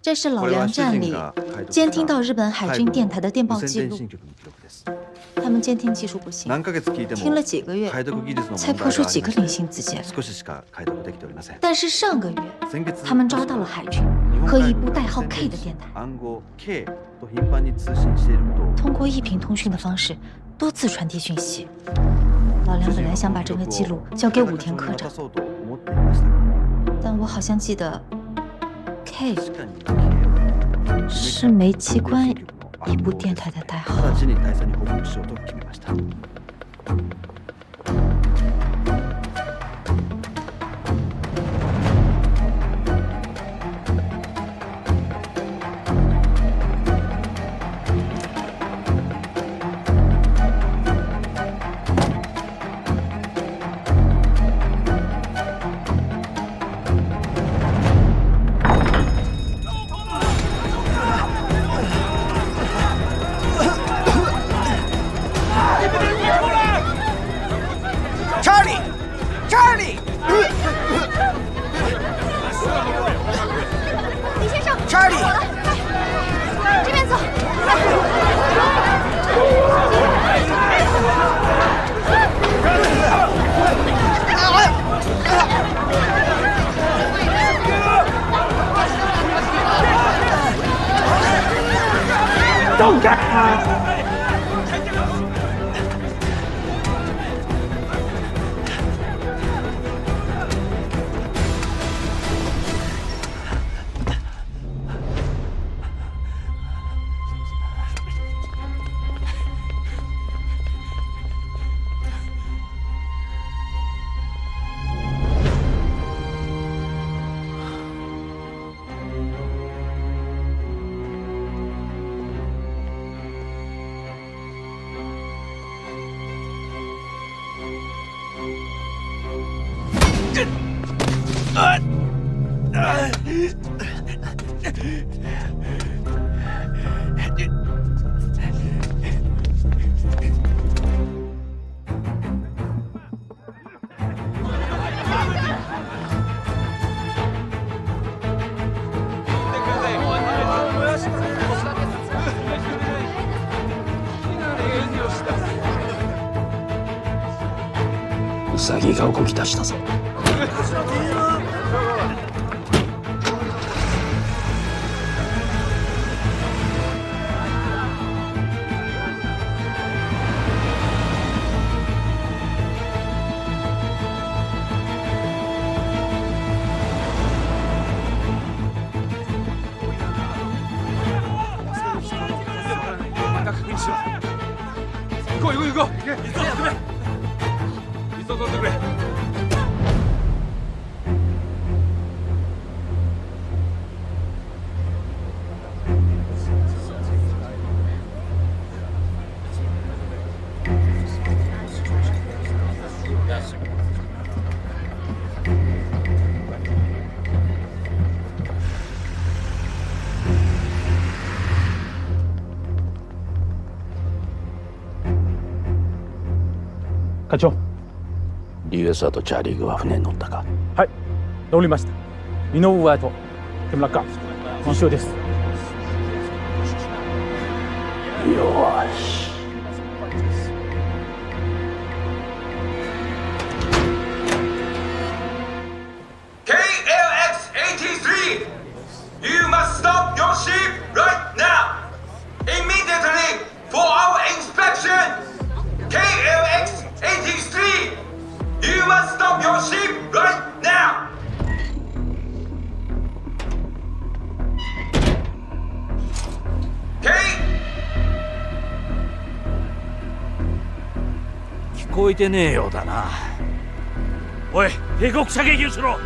这是老梁站里监听到日本海军电台的电报记录。他们监听技术不行，听了几个月才破出几个零星字节。但是上个月，他们抓到了海军和一部代号 K 的电台，通过一频通讯的方式多次传递讯息。老梁本来想把这个记录交给武田科长，但我好像记得 K 是煤气关一部电台的代号。兎が動き出したぞ。行こう行こう行こう。急いでくれ。課長、リュウエスアとチャーリーグは船に乗ったか。はい、乗りました。井上と木村か一緒です。よし。KLX-83! You must stop your ship right now! Immediately for our inspection! KLX-83! You must stop your ship right now! K? 聞こえてねえようだな。おい、帝国射撃をしろ。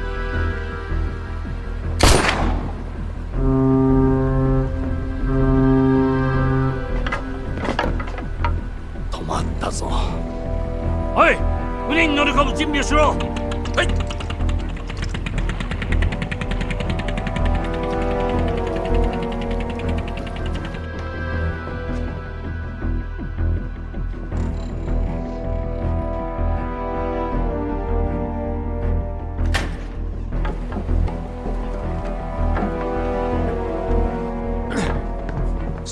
止まったぞ。おい、船に乗り込む準備をしろ。はい。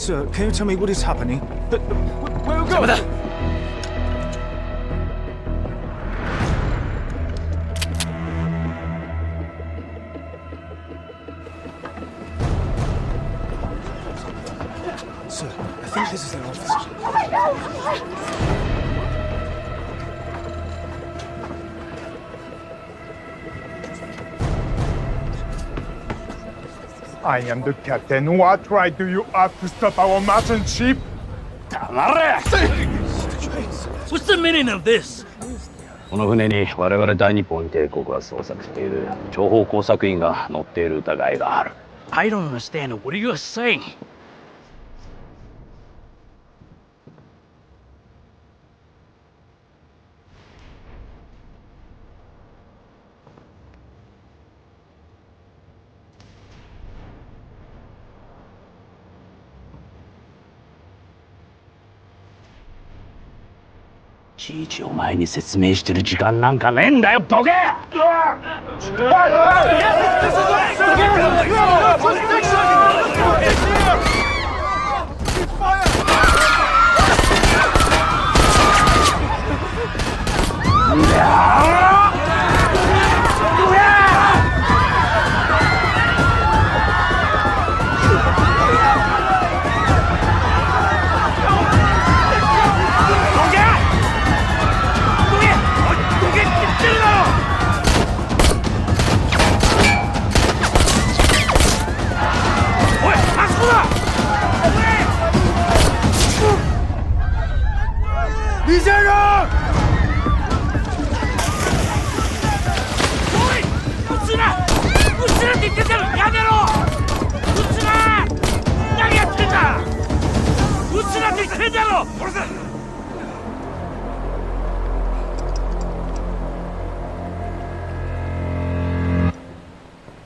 Sir, can you tell me what is happening? Where you go? Sir, I think this is their office. I am the captain. What right do you have to stop our merchant ship? What's the meaning of this? この船に我々大日本帝国が捜索している諜報工作員が乗っている疑いがある。I don't understand what you're saying. いちいちお前に説明してる時間なんかねえんだよ、ボケ！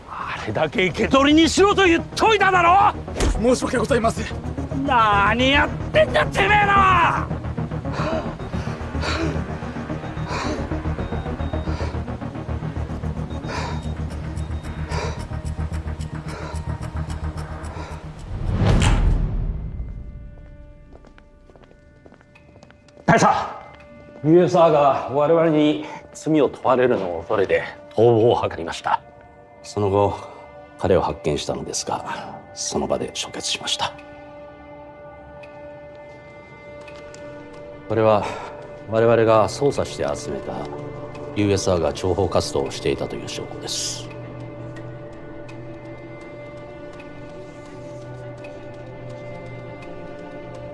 あれだけ生け捕りにしろと言っといただろ。申し訳ございません。何やってんだてめえら。大佐、ユエサーが我々に罪を問われるのを恐れて逃亡を図りました。その後彼を発見したのですが、その場で処決しました。これは我々が捜査して集めた USR が諜報活動をしていたという証拠です。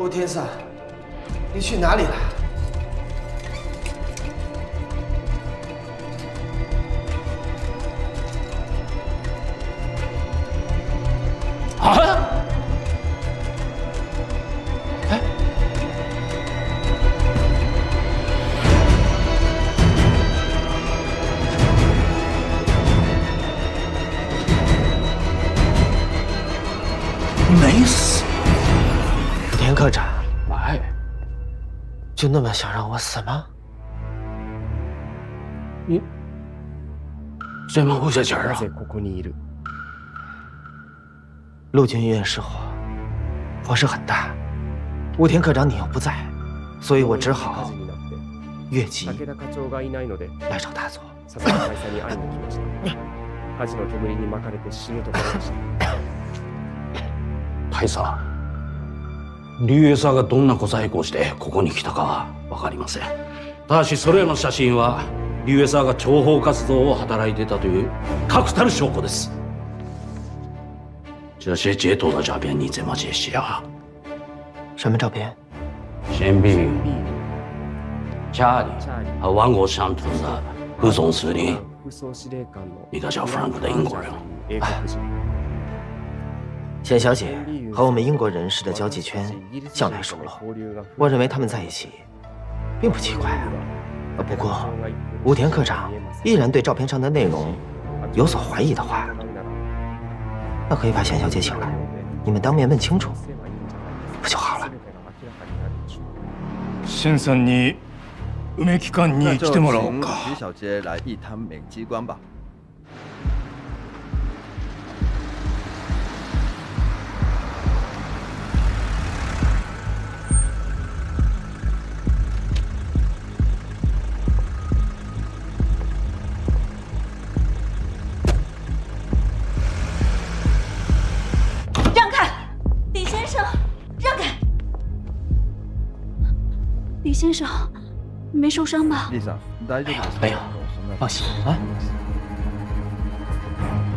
欧天萨，你去哪里了？啊！哎，没死，田科长，哎，就那么想让我死吗？你这么不下劲儿啊！ここにいる。陆军医院失火，火势很大，武田科长你又不在，所以我只好越级来找大佐。大佐、竜エサーがどんな小細工をしてここに来たかは分かりません。ただしそれらの写真は竜エサーが諜報活動を働いていたという確たる証拠です。这些截图的照片你怎么解析啊？什么照片？先必家里和万国相同的副总司令，一个叫 Frank 的英国人。显小姐和我们英国人士的交际圈向来熟络，我认为他们在一起并不奇怪啊。不过武田科长依然对照片上的内容有所怀疑的话，那可以把显小姐请来，你们当面问清楚，不就好了？新さんに梅木館に来てもらおうか。徐小姐来一探美机关吧。李先生，你没受伤吧？没有，放心啊。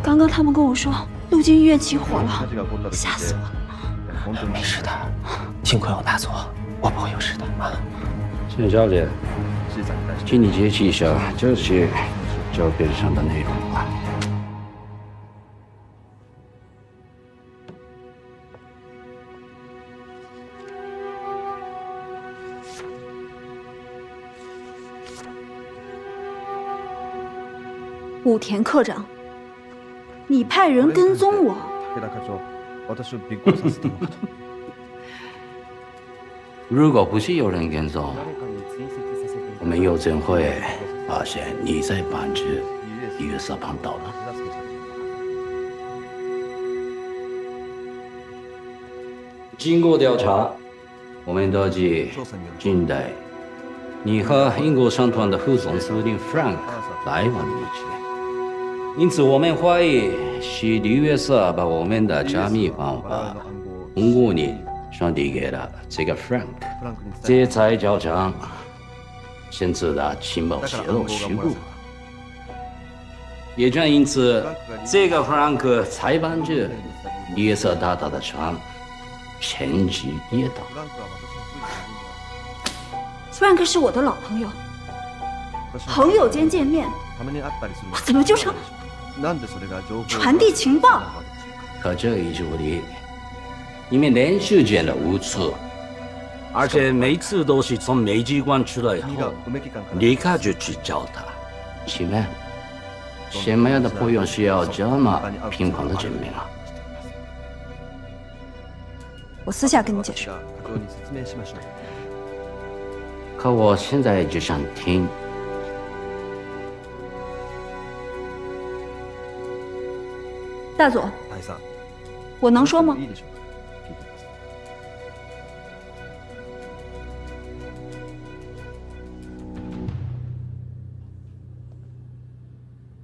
刚刚他们跟我说陆军医院起火了，吓死我了。没事的，幸亏有大佐，我不会有事的啊。陈小姐，请你解析一下这些照片上的内容吧。武田科长，你派人跟踪我。如果不是有人跟踪，我们又怎会发现你在半日月色旁到呢？经过调查，我们得知近代你和英国商团的副总司令 Frank 来往密切。因此，我们怀疑是李月色把我们的加密方法通过你传递给了这个 Frank， 这才造成现在的情报泄露事故。也正因此，这个 Frank 才帮着李月色大大的船前直跌倒。Frank 是我的老朋友，朋友间见面，我怎么就成传递情报？可这一处理，你们连续见了5次，而且每次都是从美机关出来后，立刻就去找他。请问，什么样的朋友需要这么频繁的见面啊？我私下跟你解释。可我现在就想听。大佐，我能说吗？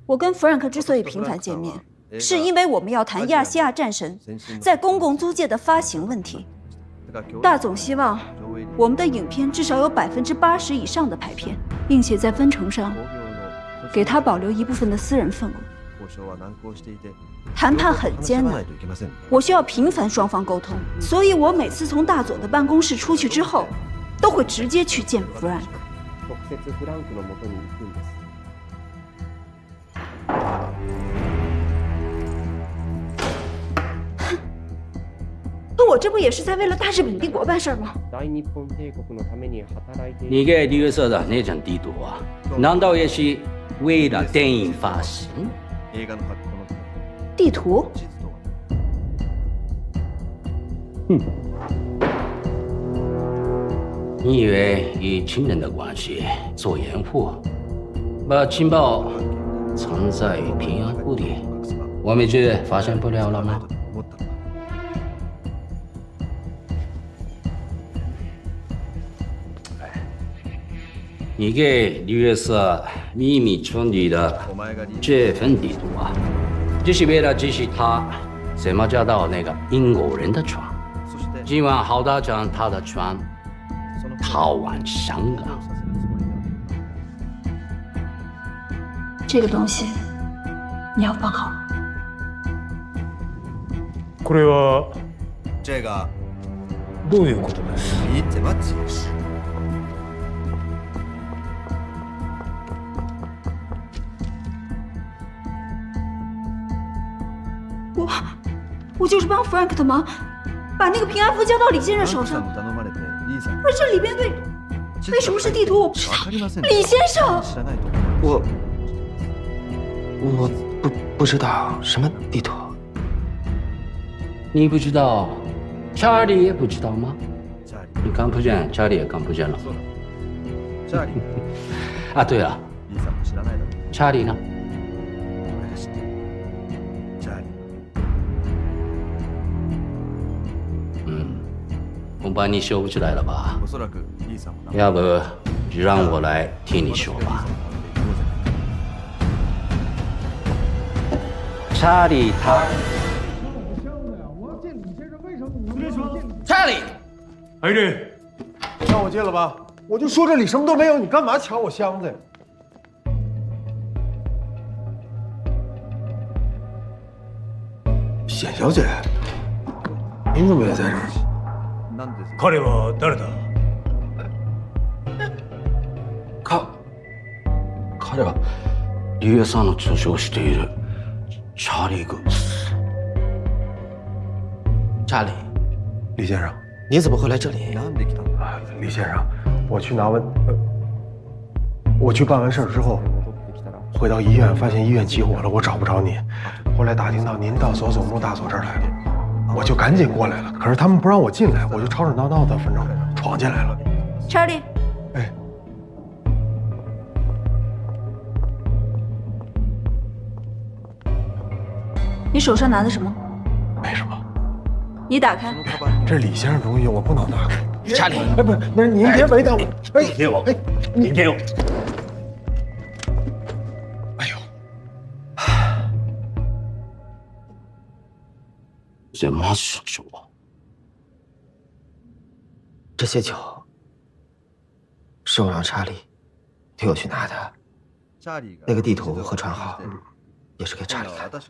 我跟弗兰克之所以频繁见面，是因为我们要谈亚细亚战神在公共租界的发行问题。大总希望我们的影片至少有80%以上的排片，并且在分成上给他保留一部分的私人份额。谈判很艰难，我需要频繁双方沟通，所以我每次从大佐的办公室出去之后，都会直接去见弗兰克。那我这不也是在为了大日本帝国办事吗？你给李月色的那张地图啊，难道也是为了电影发行？地图？你以为以亲人的关系做掩护，把情报藏在平安湖里，我们就发现不了了吗？你给李月色秘密传递的这份地图啊，就是为了指示他怎么找到那个英国人的船，今晚好打将他的船逃往香港。这个东西你要放好。これは这个どういうことです？你怎么解释？我就是帮 Frank 的忙，把那个平安符交到李先生手上。而这里边为什么是地图？我不知道。李先生，我不知道什么地图。你不知道，查理也不知道吗？你看不见，查理也看不见了。啊，对了，查理呢？恐怕你说不出来了吧？要不就让我来替你说吧。查理他，查理，海瑞，让我进了吧。我就说这里什么都没有，你干嘛抢我箱子呀？显小姐，您怎么也在这儿？彼は誰だ？彼は竜也さんの助手をしているチャーリー・グース。查理，李先生，你怎么会来这里？李先生，我去办完事儿之后，回到医院，发现医院起火了，我找不着你。后来打听到您到佐佐木大佐这儿来了，我就赶紧过来了。可是他们不让我进来，我就吵吵闹闹的，反正闯进来了。查理，哎，你手上拿的什么？没什么。你打开。这是李先生东西，我不能拿开。查理，哎，不是，那您别为难我。哎，给我，你给我。哎呦，这马上说，这些酒是我让查理替我去拿的，那个地图和船号也是给查理看的。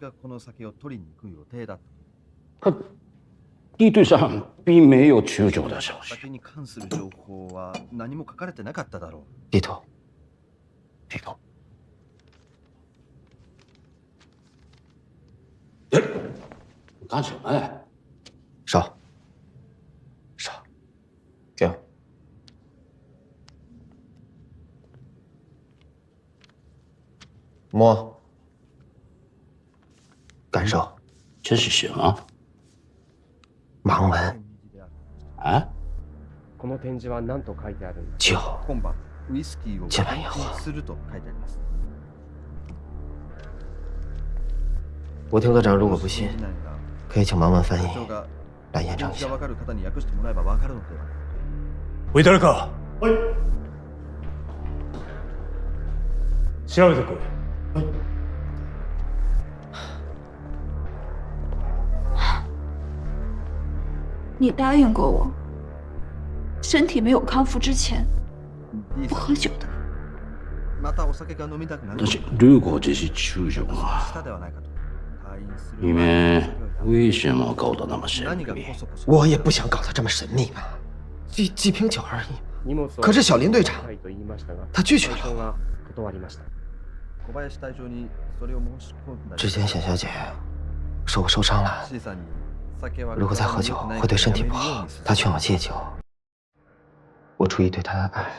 可地对上并没有酒的消息。地图，地图。你干什么呀？手，给我。摸，感受，这是什么？盲文。啊？酒，今晚以后。武田科长如果不信，可以请盲文翻译来验证一下。おい誰か。はい。調べてこい。はい。你答应过我，身体没有康复之前不喝酒的。私、ルーゴ自死中将が。里面为什么搞得那么神秘？我也不想搞得这么神秘嘛，几瓶酒而已。可是小林队长，他拒绝了。之前显小姐说我受伤了，如果再喝酒会对身体不好，她劝我戒酒。我出于对她的爱，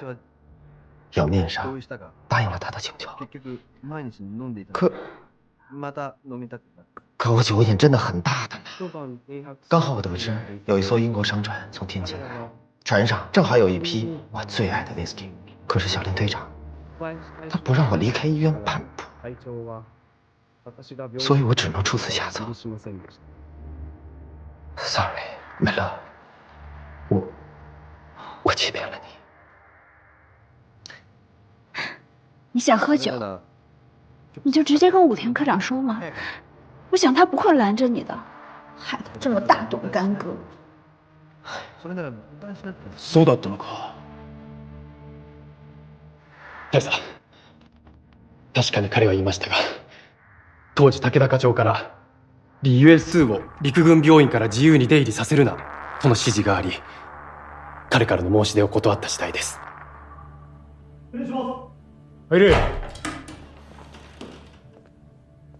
表面上答应了她的请求。可我酒瘾真的很大的呢。刚好我得知有一艘英国商船从天津来，船上正好有一批我最爱的 whisky。可是小林队长他不让我离开医院半步，所以我只能出此下策。Sorry， 美乐，我欺骗了你。你想喝酒，你就直接跟武田科长说嘛。我想他不会拦着你的，害得这么大动干戈。そうだったのか。大佐、確かに彼は言いましたが、当時武田課長から李US2を陸軍病院から自由に出入りさせるなとの指示があり、彼からの申し出を断った次第です。失礼します。入れ。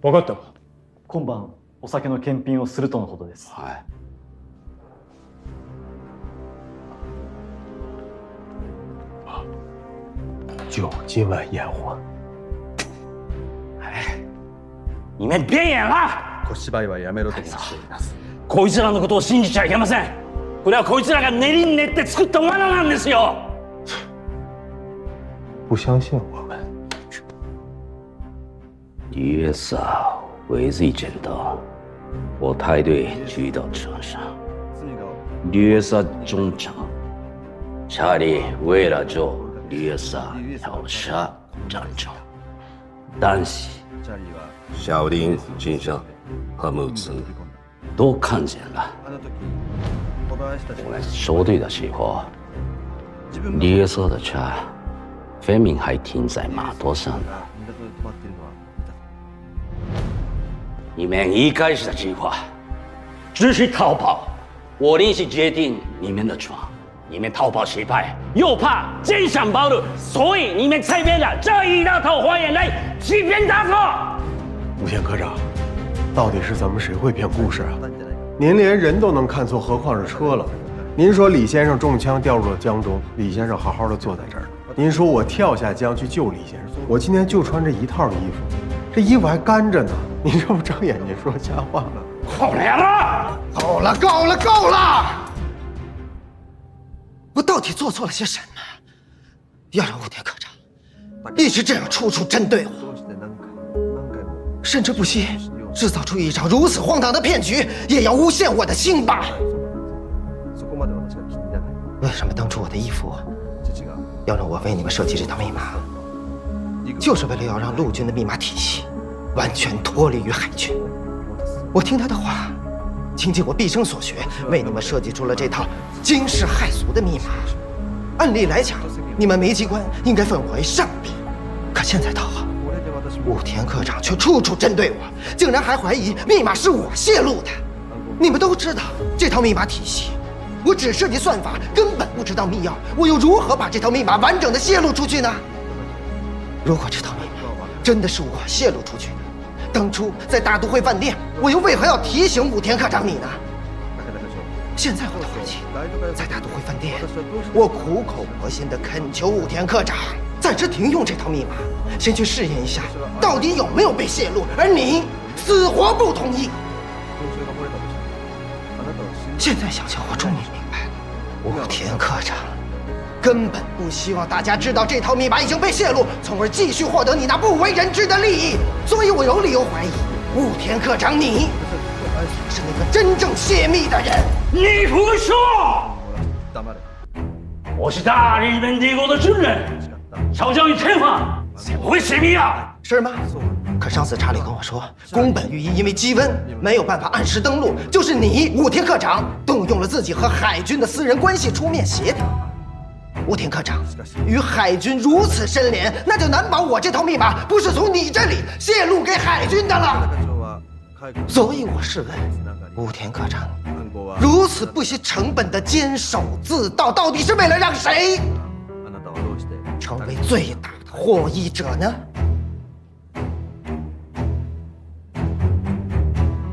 分かったか。今晩お酒の検品をするとのことです。はい。酒今晚验货。哎，你们别演了！小芝居はやめろと申しています。こいつらのことを信じちゃいけません。これはこいつらが練りに練って作った罠なんですよ。不相信我们。李月嫂违罪正道，我带队追到船上。李月嫂中枪，查理为了救李月嫂跳下战场，但是小林先生和木村都看见了。我们收队的时候，李约瑟的车分明还停在码头上呢。你们一开始的计划只是逃跑，我临时决定你们的船，你们逃跑失败，又怕真相暴露，所以你们才编了这一大套谎言来欺骗大伙。武田科长，到底是咱们谁会编故事啊？您连人都能看错，何况是车了？您说李先生中枪掉入了江中，李先生好好的坐在这儿。您说我跳下江去救李先生，我今天就穿这一套衣服，这衣服还干着呢。您这不睁眼睛说瞎话了？好了，够了，够了，够了！我到底做错了些什么？要让武田科长一直这样处处针对我，甚至不惜制造出一场如此荒唐的骗局，也要诬陷我的清白。为什么当初我的义父要让我为你们设计这套密码？就是为了要让陆军的密码体系完全脱离于海军。我听他的话，倾尽我毕生所学，为你们设计出了这套惊世骇俗的密码。按理来讲，你们煤机关应该分我为上宾，可现在倒好，武田科长却处处针对我，竟然还怀疑密码是我泄露的。你们都知道这套密码体系，我只设计算法，根本不知道密钥，我又如何把这套密码完整的泄露出去呢？如果这套密码真的是我泄露出去的，当初在大都会饭店，我又为何要提醒武田科长你呢？现在我的回去，在大都会饭店，我苦口婆心地恳求武田科长暂时停用这套密码，先去试验一下到底有没有被泄露，而你死活不同意。现在想想，我终于明白了，武田科长根本不希望大家知道这套密码已经被泄露，从而继续获得你那不为人知的利益。所以我有理由怀疑，武田科长你是那个真正泄密的人。你胡说！我是大日本帝国的军人，少将与天皇怎么会泄密啊？是吗？可上次查理跟我说，宫本御医因为积温没有办法按时登陆，就是你武田科长动用了自己和海军的私人关系出面协调。武田科长与海军如此深连，那就难保我这套密码不是从你这里泄露给海军的了。所以我是问武田科长，如此不惜成本的坚守自盗，到底是为了让谁成为最大的获益者呢？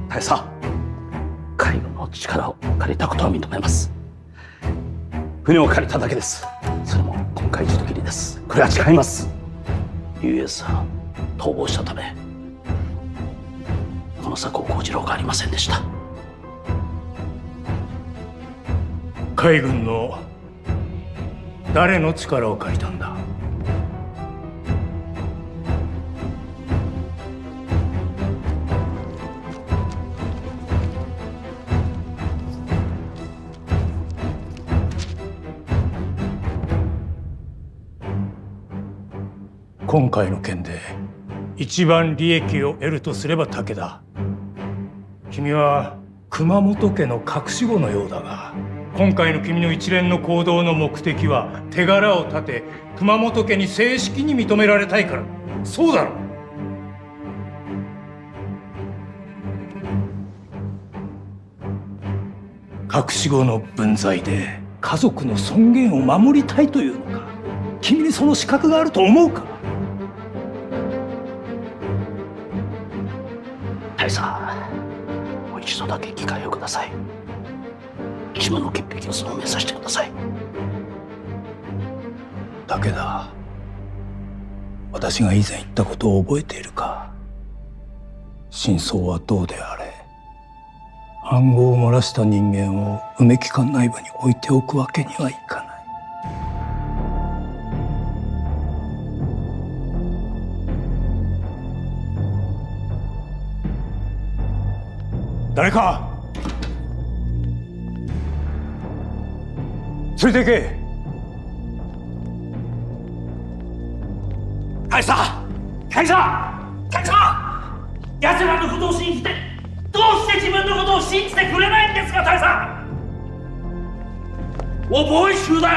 大佐、海軍の力を借りたことは認めます。船を借りただけです。それも今回一度きりです。これは誓います。US は逃亡したため、この策を講じろうがありませんでした。海軍の誰の力を借りたんだ？今回の件で一番利益を得るとすれば武田。君は熊本家の隠し子のようだが、今回の君の一連の行動の目的は手柄を立て熊本家に正式に認められたいから。そうだろう。隠し子の分際で家族の尊厳を守りたいというのか。君にその資格があると思うか？大佐、もう一度だけ機会をください。自分の潔癖を証明させてください。武田、私が以前言ったことを覚えているか？真相はどうであれ、暗号を漏らした人間を梅木館内部に置いておくわけにはいかない。誰か連れて行け。大佐、大佐、大佐、奴らのことを信じて、どうして自分のことを信じてくれないんですか？大佐、我不会输的。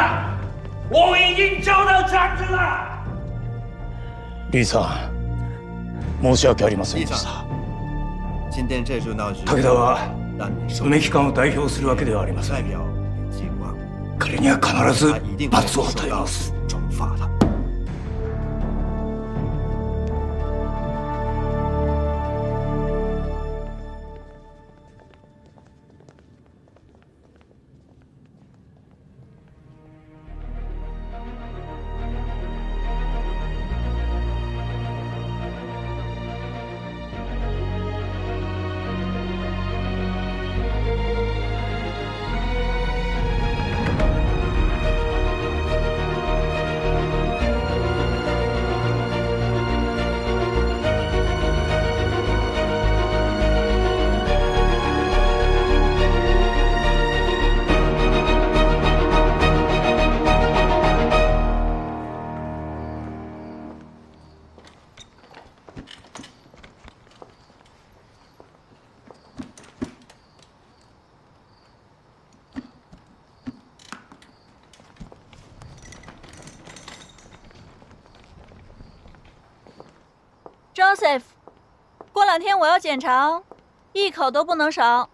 我已经找到长子了。リーさん、申し訳ありませんでした。今天这就闹剧。武田は梅木館を代表するわけではありません。彼には必ず罰を与えます。惩罚他。Joseph， 过2天我要检查，一口都不能少。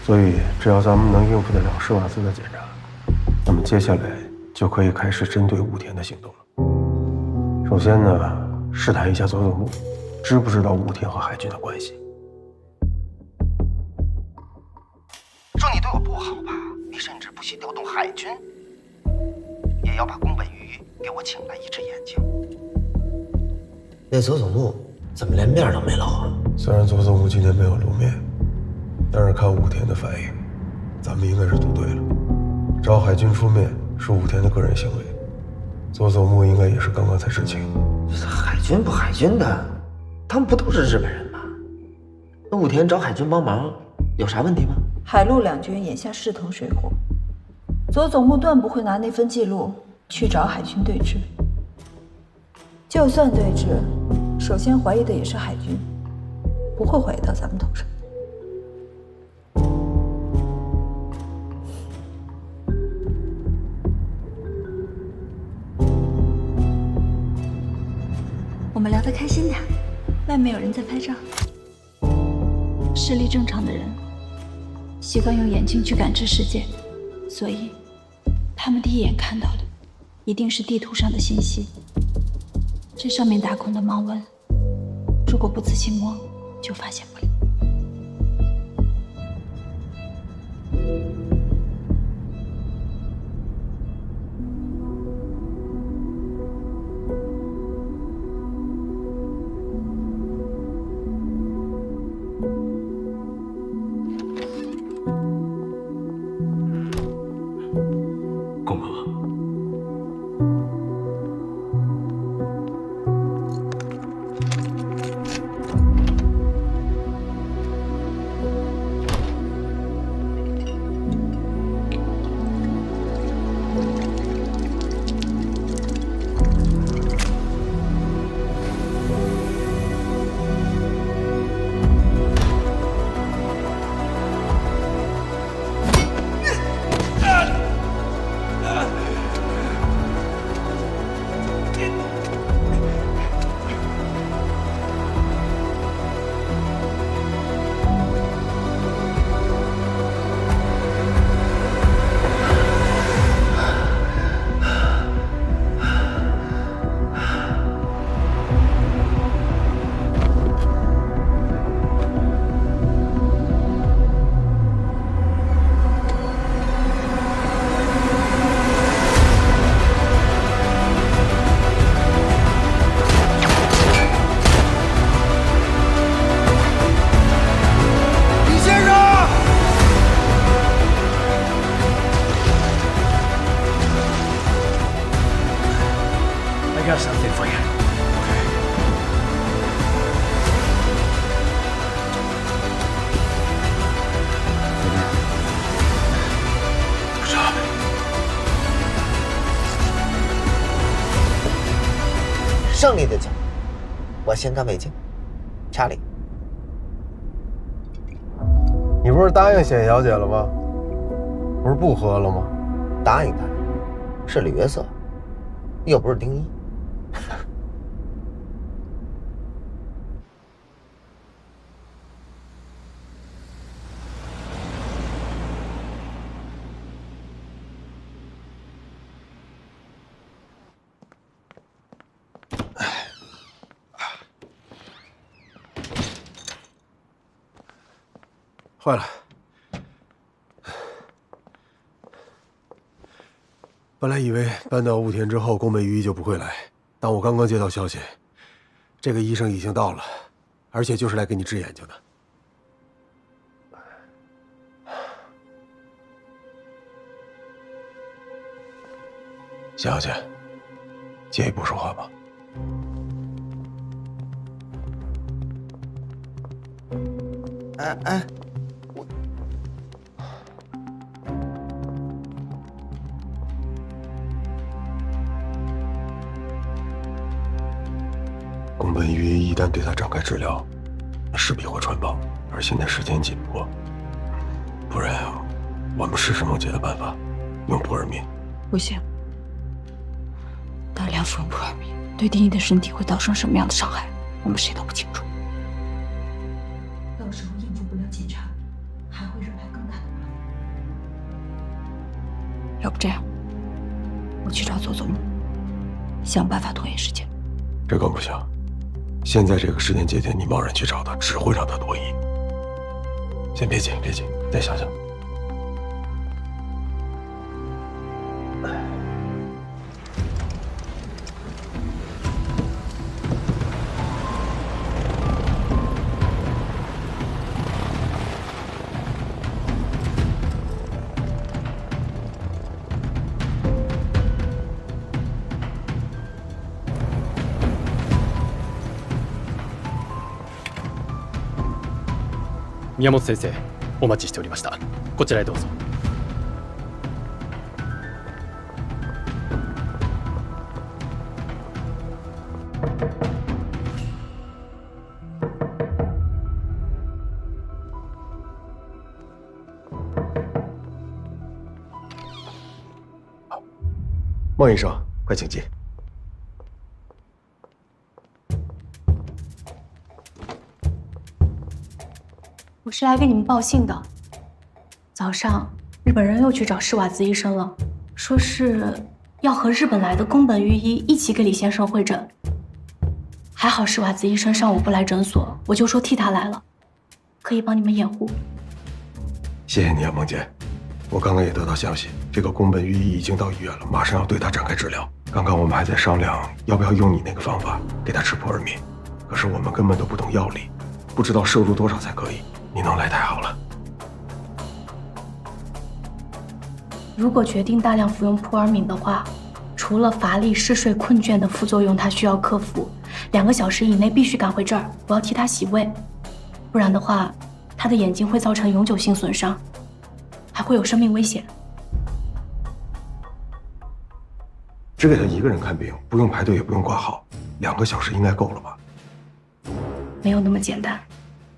所以，只要咱们能应付得了施瓦茨的检查，那么接下来就可以开始针对武田的行动了。首先呢，试探一下佐佐木。知不知道武田和海军的关系？说你对我不好吧，你甚至不惜调动海军，也要把宫本鱼给我请来一只眼睛。那佐佐木怎么连面都没露啊？虽然佐佐木今天没有露面，但是看武田的反应，咱们应该是赌对了。找海军出面是武田的个人行为，佐佐木应该也是刚刚才知情。海军不海军的。他们不都是日本人吗？那武田找海军帮忙有啥问题吗？海陆两军眼下势同水火，佐佐木断不会拿那份记录去找海军对峙。就算对峙，首先怀疑的也是海军，不会怀疑到咱们头上。我们聊得开心点。外面有人在拍照，视力正常的人习惯用眼睛去感知世界，所以他们第一眼看到的一定是地图上的信息。这上面打孔的盲纹，如果不仔细摸，就发现不了。胜利的酒，我先干为敬。查理，你不是答应显小姐了吗？不是不喝了吗？答应她，是李约瑟，又不是丁一。坏了，本来以为搬到雾田之后，宫本裕一就不会来，但我刚刚接到消息，这个医生已经到了，而且就是来给你治眼睛的。小姐，介意不说话吗？哎。宫本裕一旦对他展开治疗，势必会穿帮，而现在时间紧迫，不然我们试试梦姐的办法，用扑尔敏。不行，大量服用扑尔敏对丁一的身体会造成什么样的伤害，我们谁都不清楚。到时候应付不了检查，还会惹来更大的麻烦。要不这样，我去找佐佐木，想办法拖延时间。这更不行。现在这个时间节点，你贸然去找他，只会让他多疑。先别急，别急，再想想。宮本先生、お待ちしておりました。こちらへどうぞ。孟医生，快请进。我是来给你们报信的。早上，日本人又去找施瓦兹医生了，说是要和日本来的宫本裕一一起给李先生会诊。还好施瓦兹医生上午不来诊所，我就说替他来了，可以帮你们掩护。谢谢你啊，孟姐。我刚刚也得到消息，这个宫本裕一已经到医院了，马上要对他展开治疗。刚刚我们还在商量要不要用你那个方法给他吃扑尔敏，可是我们根本都不懂药理，不知道摄入多少才可以。你能来太好了。如果决定大量服用扑尔敏的话，除了乏力、嗜睡、困倦的副作用，他需要克服。2个小时以内必须赶回这儿，我要替他洗胃，不然的话，他的眼睛会造成永久性损伤，还会有生命危险。只给他一个人看病，不用排队，也不用挂号，2个小时应该够了吧？没有那么简单。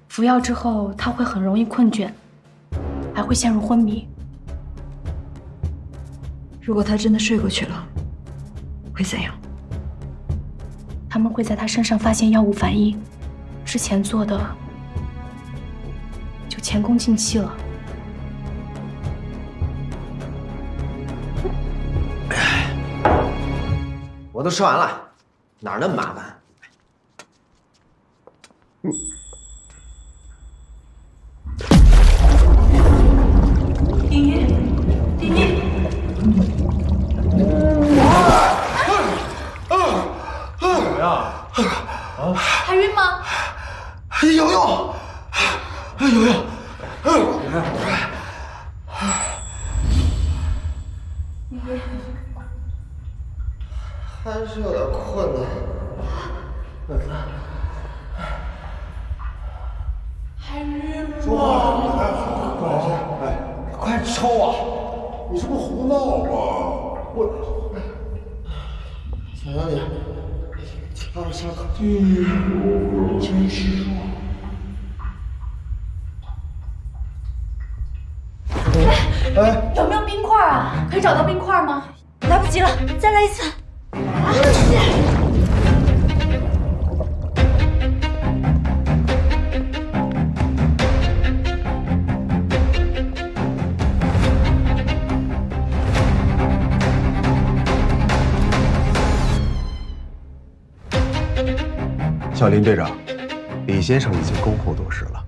服药之后，他会很容易困倦，还会陷入昏迷。如果他真的睡过去了，会怎样？他们会在他身上发现药物反应，之前做的就前功尽弃了。我都吃完了，哪儿那么麻烦？丁一，丁一，怎么样？还晕吗？有用，有用。还是有点困难。还晕吗？说话，快抽啊！你是不是胡闹啊？小小姐，哎，有没有冰块啊？可以找到冰块吗？来不及了，再来一次。小林队长，李先生已经恭候多时了。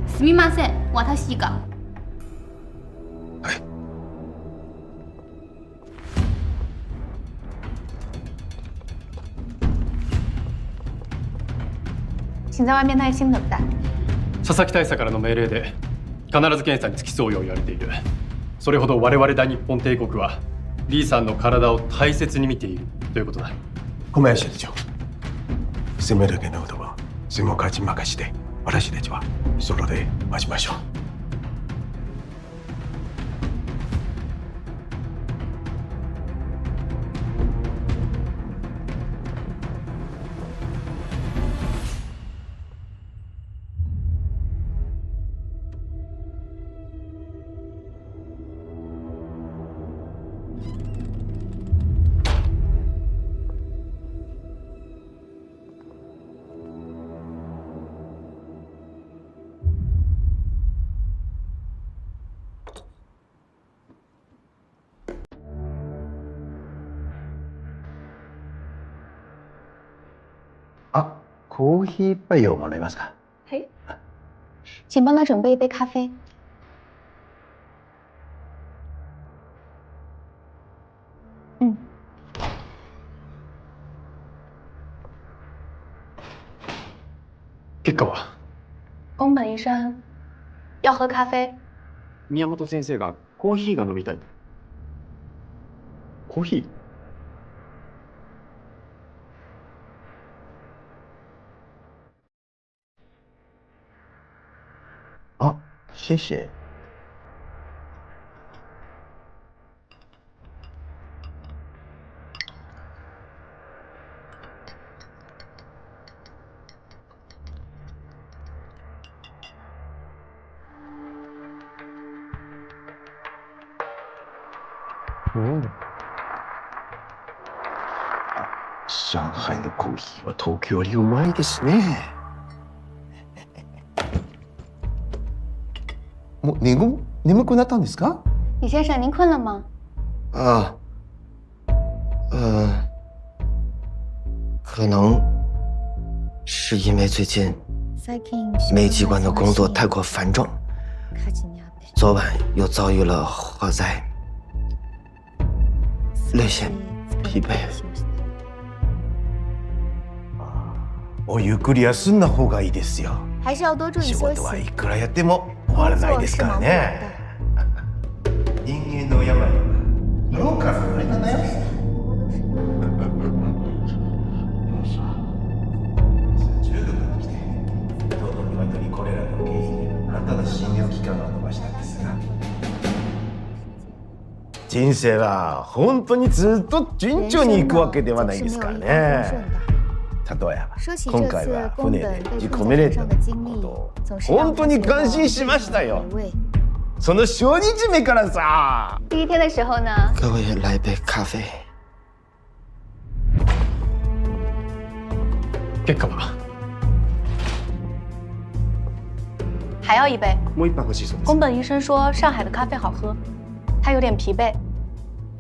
すみません、私が。请在外面耐心等待。佐々木大佐からの命令で必ず検査に付き添うよう言われている。それほど我々大日本帝国はリーさんの体を大切に見ているということだ。小林社長、責めるけのことは専門家に任して、私たちはそれで待ちましょう。コーヒー一杯をもらえますか？嘿，请帮他准备一杯咖啡。結果は？宫本医生，要喝咖啡。宮本先生がコーヒーが飲みたい。コーヒー？谢谢。上海のコーヒーは東京よりうまいですね。もう眠くなったんですか？李先生，您困了吗？可能是因为最近煤机关的工作太过繁重，昨晚又遭遇了火灾，略显疲惫。おゆっくり休んだ方がいいですよ。还是要多注意休息。仕事はいくらやっても終わらないですからね。人間の病は農家のあれだなよ。中国に来て京都に鶏コレラの原因で新たな診療期間を延ばしたんですが、人生は本当にずっと順調にいくわけではないですからね。例えば今回は船で事故めれたことを本当に感心しましたよ。その初日目からさ。第一天的时候呢？给我也来一杯咖啡。結果は？还要一杯。もう一杯欲しいそうです。宫本医生说上海的咖啡好喝，他有点疲惫，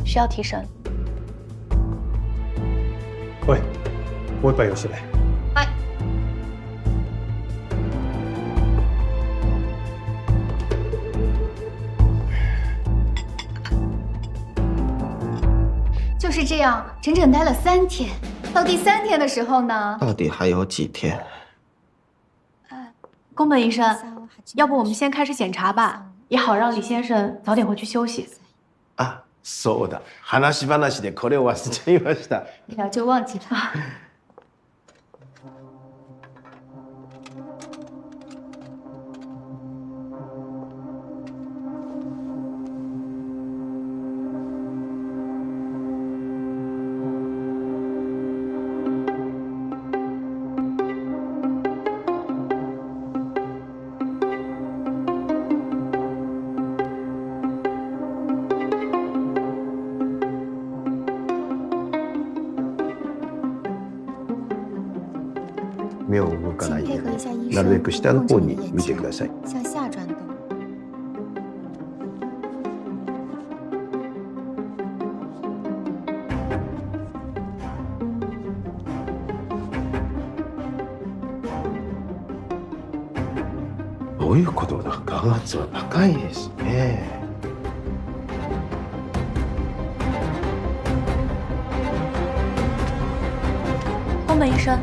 需要提神。おい。もう一杯よしてね。はい。就是这样，整整待了3天。到第3天的时候呢？到底还有几天？宫本医生，要不我们先开始检查吧，也好让李先生早点回去休息。あ、そうだ。話でこれを忘れちゃいました。聊就忘记了。目を動かないで、なるべく下の方に見てください。向下转动。どういうことだ？眼圧は高いですね。宫本医生，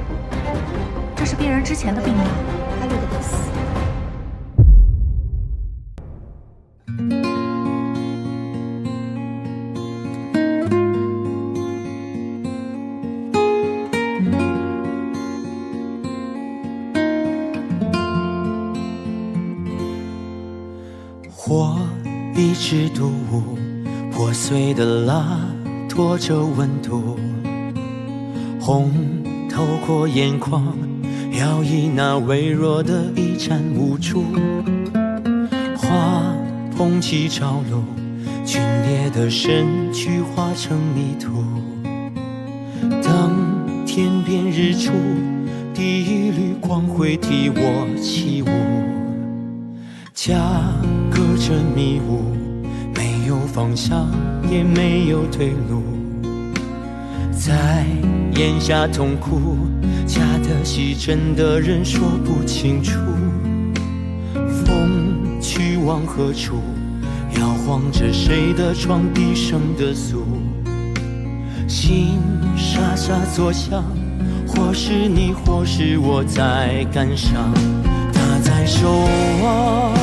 这是病人之前的病历。火一直独舞，破碎的蜡拖着温度，红透过眼眶，摇曳那微弱的一盏无助。花捧起朝露，皲裂的身躯化成泥土。等天边日出，第一缕光辉替我起舞。家隔着迷雾，没有方向，也没有退路。在眼下痛苦，假的戏真的人说不清楚。风去往何处，摇晃着谁的床，低声的诉。心沙沙作响，或是你，或是我在感伤。他在守望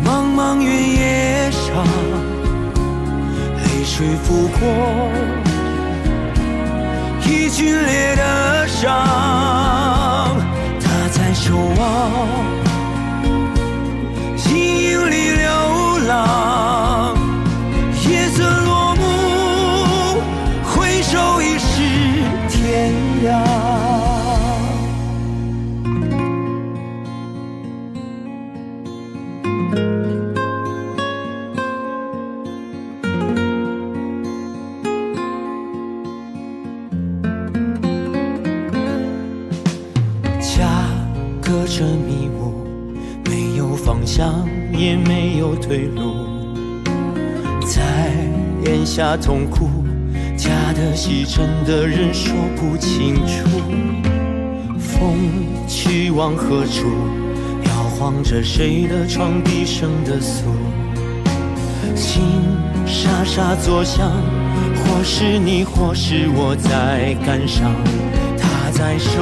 茫茫原野上，泪水拂过已皲裂的伤。他在守望阴影里流浪，夜色落幕，回首已是天亮。隔着迷雾，没有方向，也没有退路。在眼下痛苦，假的戏真的人说不清楚。风去往何处，摇晃着谁的床，低声的诉。心沙沙作响，或是你，或是我在感伤。他在守